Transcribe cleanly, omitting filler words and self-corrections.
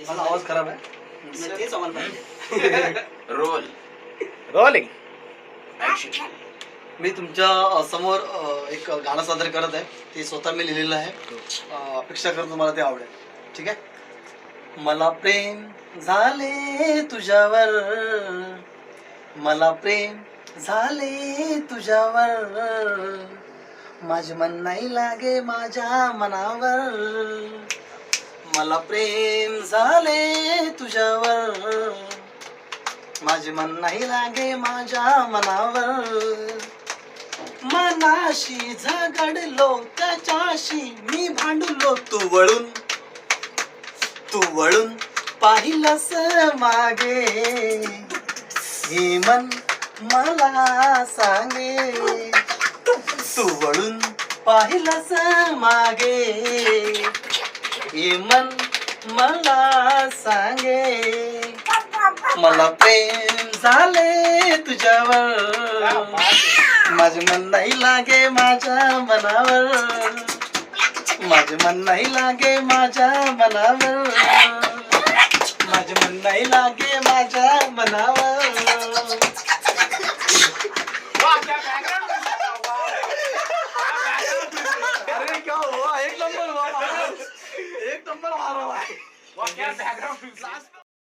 माझा आवाज खराब आहे. तेच आम्हाला पाहिजे. Role rolling. मी तुमच्या समोर एक गाणं सादर करत आहे. ते स्वतः मी लिहिलेलं आहे. अपेक्षा करतो तुम्हाला ते आवडेल. ठीक आहे. मला प्रेम झाले तुझ्यावर, मला प्रेम झाले तुझ्यावर, माझे मन नाही लागे माझ्या मनावर. मला प्रेम झाले तुझ्यावर, माझे मन नाही लागे माझ्या मनावर. मनाशी झगडलो त्याच्याशी मी भांडलो, तू वळून पाहिलंस मागे, हे मन मला सांगे. तू वळून पाहिलंस मागे, हे मन मला सांगे. मला प्रेम झाले तुझ्यावर, माझे मन नाही लागे माझ्या मनावर, माझे मन नाही लागे माझ्या मनावर, माझे मन नाही लागे माझ्या मनावर. अरे क्या हुआ, एक नंबर हुआ, एक नंबर मारा भाई.